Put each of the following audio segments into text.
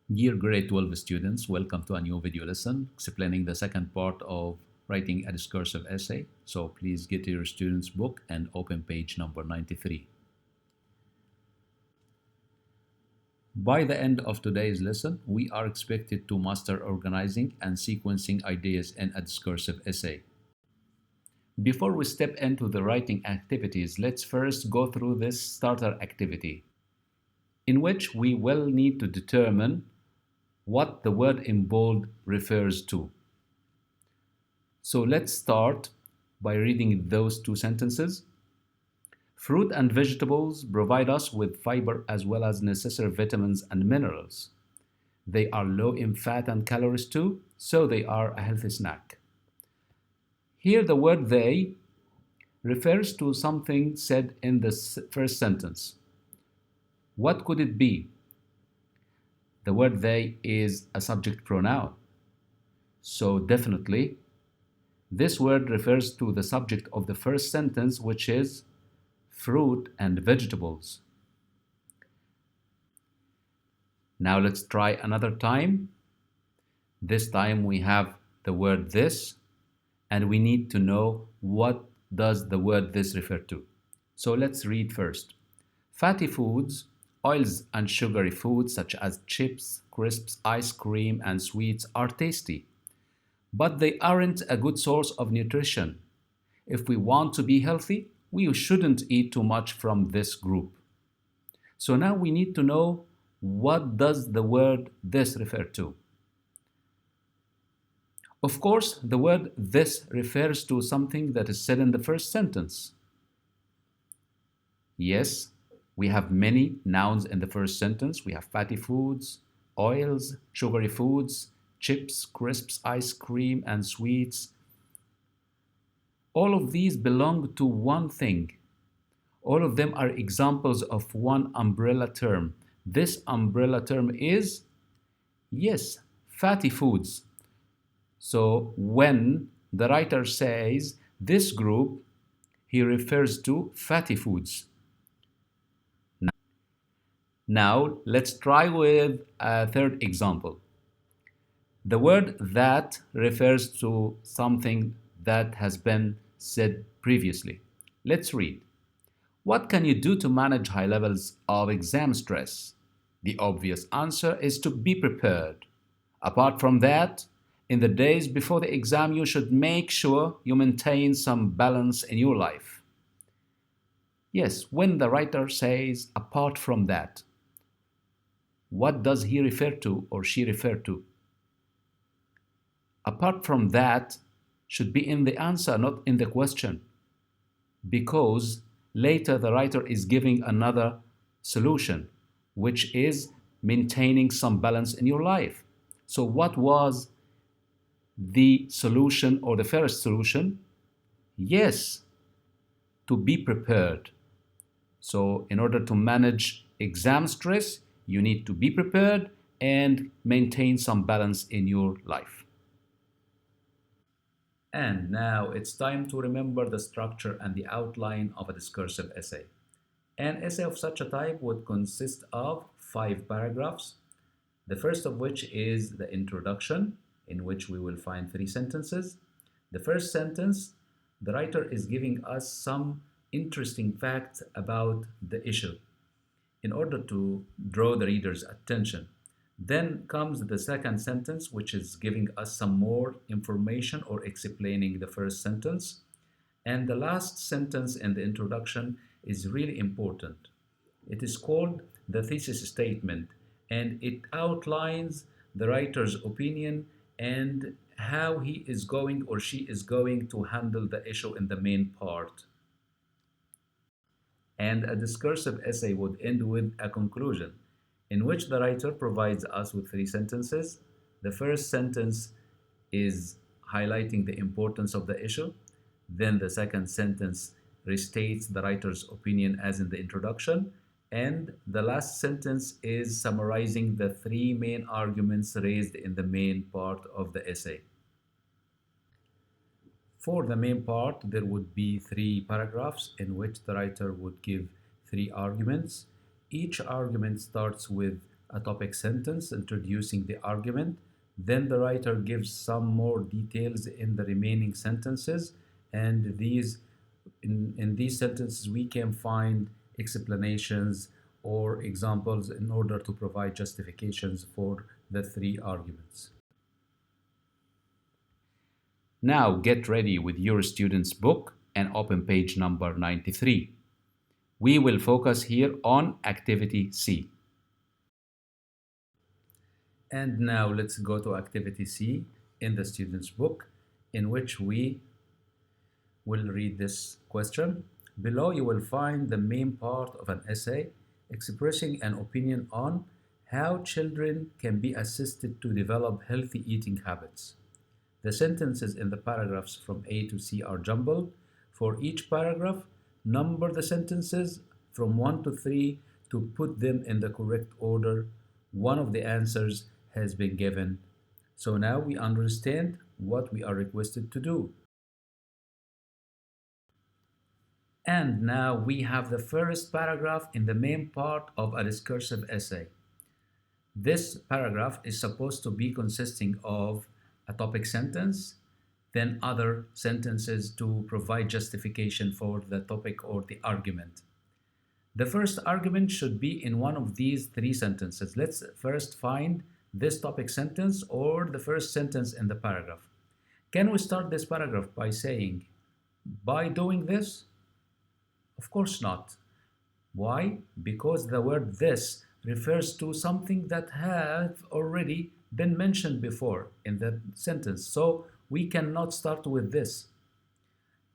Dear grade 12 students, welcome to a new video lesson explaining the second part of writing a discursive essay. So please get your student's book and open page number 93. By the end of today's lesson, we are expected to master organizing and sequencing ideas in a discursive essay. Before we step into the writing activities, let's first go through this starter activity, in which we will need to determine what the word in bold refers to. So let's start by reading those two sentences. Fruit and vegetables provide us with fiber as well as necessary vitamins and minerals. They are low in fat and calories too, so they are a healthy snack. Here the word they refers to something said in the first sentence. What could it be? The word they is a subject pronoun. So definitely, this word refers to the subject of the first sentence, which is fruit and vegetables. Now let's try another time. This time we have the word this, and we need to know what does the word this refer to. So let's read first. Fatty foods, oils and sugary foods such as chips, crisps, ice cream, and sweets are tasty, but they aren't a good source of nutrition. If we want to be healthy, we shouldn't eat too much from this group. So now we need to know, what does the word this refer to? Of course, the word this refers to something that is said in the first sentence. Yes, we have many nouns in the first sentence. We have fatty foods, oils, sugary foods, chips, crisps, ice cream, and sweets. All of these belong to one thing. All of them are examples of one umbrella term. This umbrella term is, yes, fatty foods. So when the writer says this group, he refers to fatty foods. Now let's try with a third example. The word that refers to something that has been said previously. Let's read. What can you do to manage high levels of exam stress? The obvious answer is to be prepared. Apart from that, in the days before the exam, you should make sure you maintain some balance in your life. Yes, when the writer says apart from that, what does he refer to or she refer to? Apart from that should be in the answer, not in the question, because later the writer is giving another solution, which is maintaining some balance in your life. So what was the solution or the first solution? Yes, to be prepared. So in order to manage exam stress, you need to be prepared and maintain some balance in your life. And now it's time to remember the structure and the outline of a discursive essay. An essay of such a type would consist of 5 paragraphs, the first of which is the introduction, in which we will find 3 sentences. The first sentence, the writer is giving us some interesting facts about the issue in order to draw the reader's attention. Then comes the second sentence, which is giving us some more information or explaining the first sentence. And the last sentence in the introduction is really important. It is called the thesis statement, and it outlines the writer's opinion and how he is going or she is going to handle the issue in the main part. And a discursive essay would end with a conclusion, in which the writer provides us with 3 sentences. The first sentence is highlighting the importance of the issue. Then the second sentence restates the writer's opinion as in the introduction. And the last sentence is summarizing the 3 main arguments raised in the main part of the essay. For the main part, there would be 3 paragraphs in which the writer would give 3 arguments. Each argument starts with a topic sentence introducing the argument. Then the writer gives some more details in the remaining sentences, and in these sentences we can find explanations or examples in order to provide justifications for the three arguments. Now get ready with your student's book and open page number 93. We will focus here on activity C. And now let's go to activity C in the student's book, in which we will read this question. Below you will find the main part of an essay expressing an opinion on how children can be assisted to develop healthy eating habits. The sentences in the paragraphs from A to C are jumbled. For each paragraph, number the sentences from 1 to 3 to put them in the correct order. One of the answers has been given. So now we understand what we are requested to do. And now we have the first paragraph in the main part of a discursive essay. This paragraph is supposed to be consisting of a topic sentence, then other sentences to provide justification for the topic or the argument. The first argument should be in one of these three sentences. Let's first find this topic sentence or the first sentence in the paragraph. Can we start this paragraph by saying, by doing this? Of course not. Why? Because the word this refers to something that have already been mentioned before in the sentence. So we cannot start with this.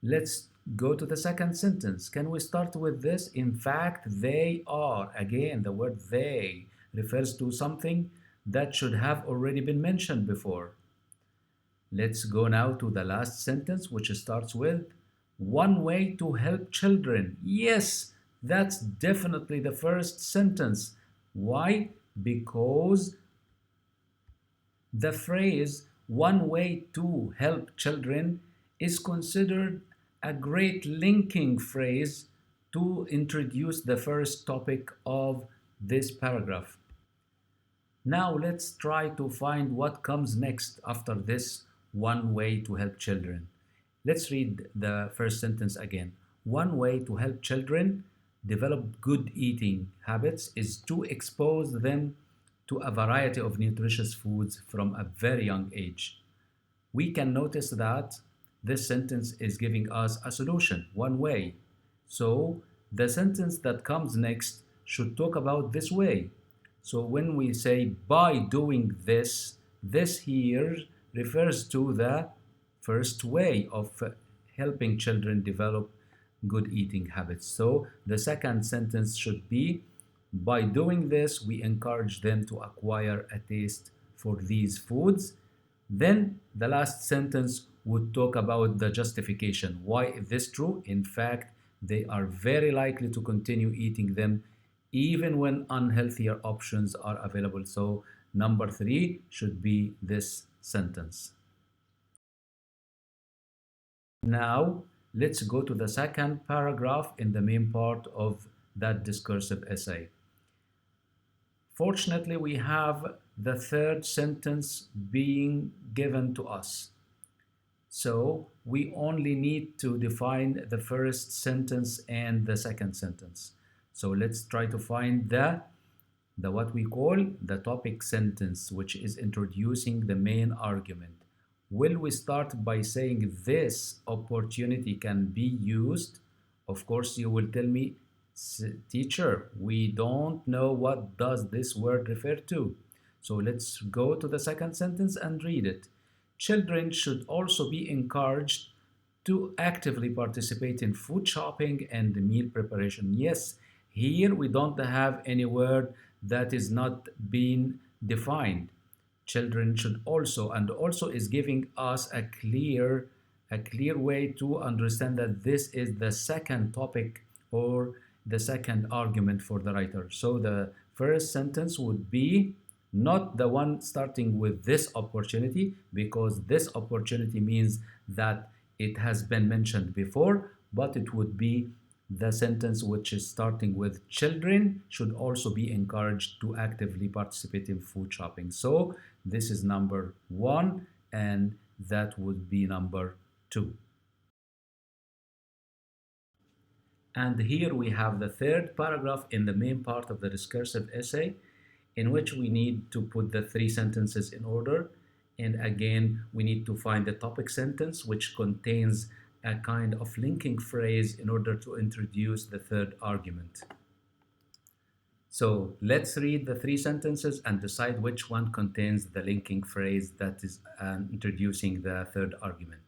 Let's go to the second sentence. Can we start with this? In fact, they are. Again, the word they refers to something that should have already been mentioned before. Let's go now to the last sentence, which starts with one way to help children. Yes, that's definitely the first sentence. Why? Because the phrase one way to help children is considered a great linking phrase to introduce the first topic of this paragraph. Now let's try to find what comes next after this one way to help children. Let's read the first sentence again. One way to help children develop good eating habits is to expose them to a variety of nutritious foods from a very young age. We can notice that this sentence is giving us a solution, one way. So the sentence that comes next should talk about this way. So when we say by doing this, this here refers to the first way of helping children develop good eating habits. So the second sentence should be, by doing this, we encourage them to acquire a taste for these foods. Then the last sentence would talk about the justification. Why is this true? In fact, they are very likely to continue eating them even when unhealthier options are available. So number 3 should be this sentence. Now, let's go to the second paragraph in the main part of that discursive essay. Fortunately, we have the third sentence being given to us. So we only need to define the first sentence and the second sentence. So let's try to find the what we call the topic sentence, which is introducing the main argument. Will we start by saying this opportunity can be used? Of course, you will tell me, teacher, we don't know what does this word refer to. So let's go to the second sentence and read it. Children should also be encouraged to actively participate in food shopping and meal preparation. Yes, here we don't have any word that is not being defined. Children should also, and also is giving us a clear way to understand that this is the second topic or the second argument for the writer. So the first sentence would be not the one starting with this opportunity, because this opportunity means that it has been mentioned before, but it would be the sentence which is starting with children should also be encouraged to actively participate in food shopping. So this is number 1 and that would be number 2. And here we have the third paragraph in the main part of the discursive essay, in which we need to put the 3 sentences in order. And again, we need to find the topic sentence, which contains a kind of linking phrase in order to introduce the third argument. So let's read the 3 sentences and decide which one contains the linking phrase that is introducing the third argument.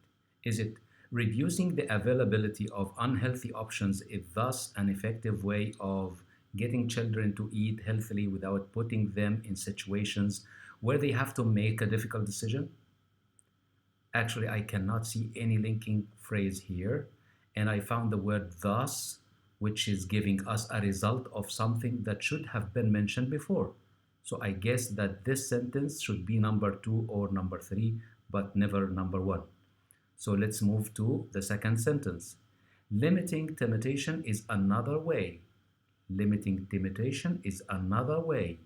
Is it reducing the availability of unhealthy options is thus an effective way of getting children to eat healthily without putting them in situations where they have to make a difficult decision? Actually, I cannot see any linking phrase here, and I found the word thus, which is giving us a result of something that should have been mentioned before. So I guess that this sentence should be number 2 or number 3, but never number 1. So let's move to the second sentence. Limiting temptation is another way. Limiting temptation is another way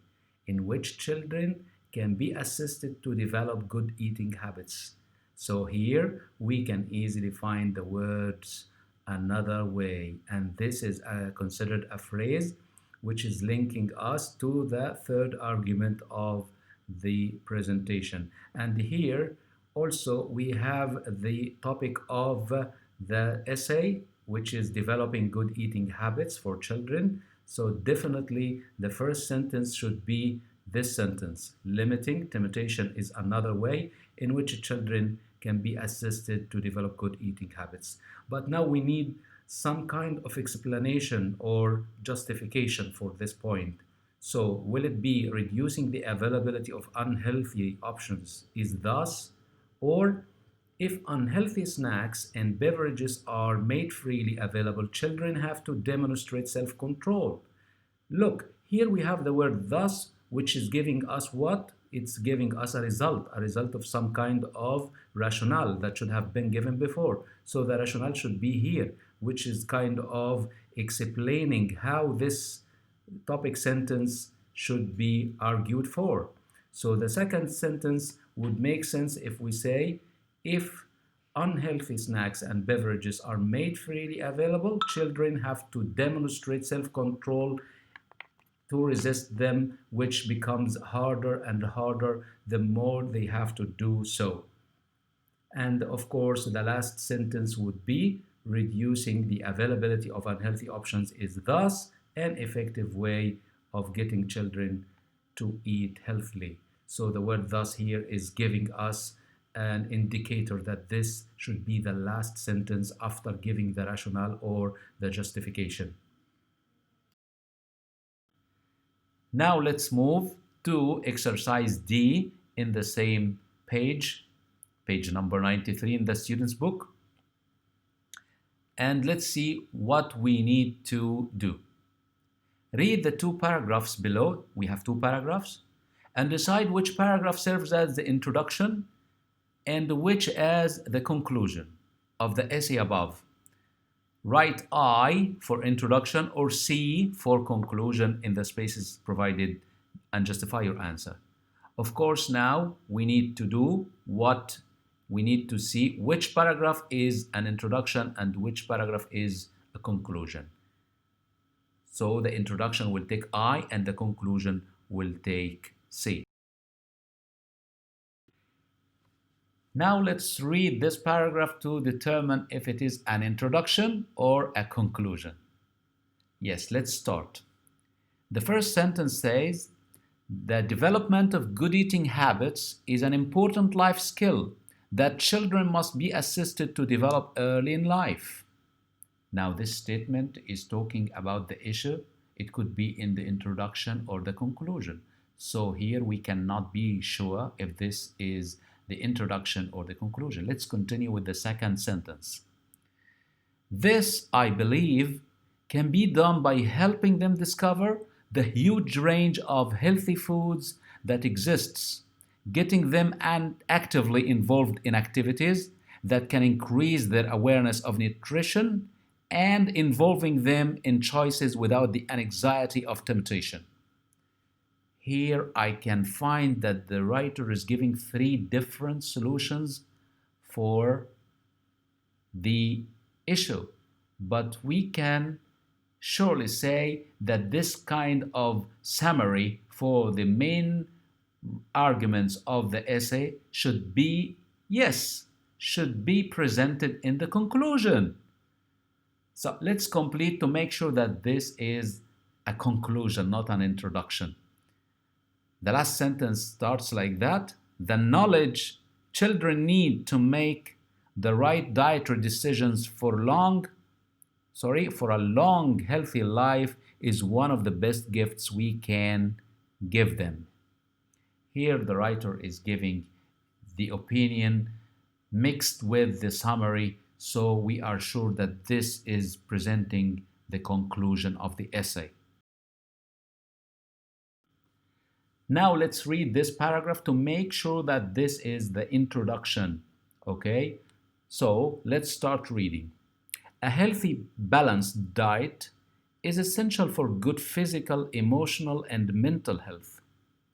in which children can be assisted to develop good eating habits. So here we can easily find the words another way, and this is considered a phrase which is linking us to the third argument of the presentation. And here also we have the topic of the essay, which is developing good eating habits for children. So definitely the first sentence should be this sentence. Limiting temptation is another way in which children can be assisted to develop good eating habits. But now we need some kind of explanation or justification for this point. So will it be reducing the availability of unhealthy options is thus, or if unhealthy snacks and beverages are made freely available, children have to demonstrate self-control. Look, here we have the word thus, which is giving us what? It's giving us a result of some kind of rationale that should have been given before. So the rationale should be here, which is kind of explaining how this topic sentence should be argued for. So the second sentence would make sense if we say, if unhealthy snacks and beverages are made freely available, children have to demonstrate self-control to resist them, which becomes harder and harder the more they have to do so. And of course, the last sentence would be reducing the availability of unhealthy options is thus an effective way of getting children to eat healthily. So the word thus here is giving us an indicator that this should be the last sentence after giving the rationale or the justification. Now let's move to exercise D in the same page number 93 in the student's book. And let's see what we need to do. Read the 2 paragraphs below. We have 2 paragraphs. And decide which paragraph serves as the introduction and which as the conclusion of the essay above. Write I for introduction or C for conclusion in the spaces provided and justify your answer. Of course, now we need to do what we need to see which paragraph is an introduction and which paragraph is a conclusion. So the introduction will take I and the conclusion will take C. Now let's read this paragraph to determine if it is an introduction or a conclusion. Yes, let's start. The first sentence says, the development of good eating habits is an important life skill that children must be assisted to develop early in life. Now this statement is talking about the issue. It could be in the introduction or the conclusion. So here we cannot be sure if this is the introduction or the conclusion. Let's continue with the second sentence. This, I believe, can be done by helping them discover the huge range of healthy foods that exists, getting them actively involved in activities that can increase their awareness of nutrition and involving them in choices without the anxiety of temptation. Here I can find that the writer is giving three different solutions for the issue, but we can surely say that this kind of summary for the main arguments of the essay should be, yes, should be presented in the conclusion. So let's complete to make sure that this is a conclusion, not an introduction. The last sentence starts like that. The knowledge children need to make the right dietary decisions for a long, healthy life is one of the best gifts we can give them. Here the writer is giving the opinion mixed with the summary, so we are sure that this is presenting the conclusion of the essay. Now let's read this paragraph to make sure that this is the introduction. Okay, so let's start reading. A healthy, balanced diet is essential for good physical, emotional, and mental health.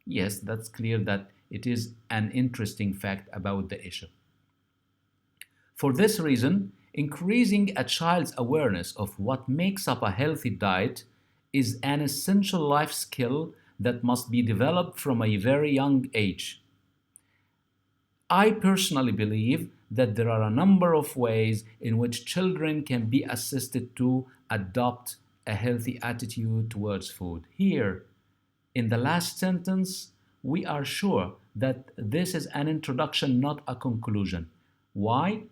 Yes, that's clear that it is an interesting fact about the issue. For this reason, increasing a child's awareness of what makes up a healthy diet is an essential life skill that must be developed from a very young age. I personally believe that there are a number of ways in which children can be assisted to adopt a healthy attitude towards food. Here, in the last sentence, we are sure that this is an introduction, not a conclusion. Why?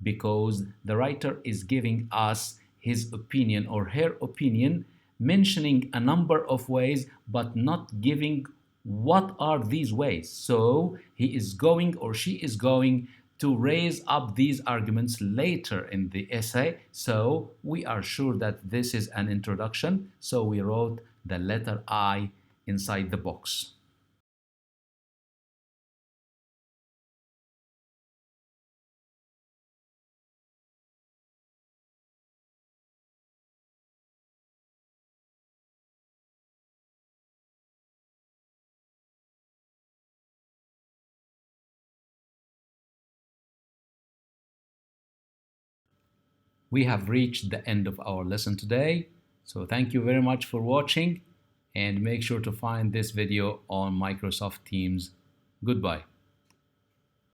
Because the writer is giving us his opinion or her opinion, mentioning a number of ways, but not giving what are these ways. So he is going or she is going to raise up these arguments later in the essay. So we are sure that this is an introduction. So we wrote the letter I inside the box. We have reached the end of our lesson today. So thank you very much for watching, and make sure to find this video on Microsoft Teams. Goodbye.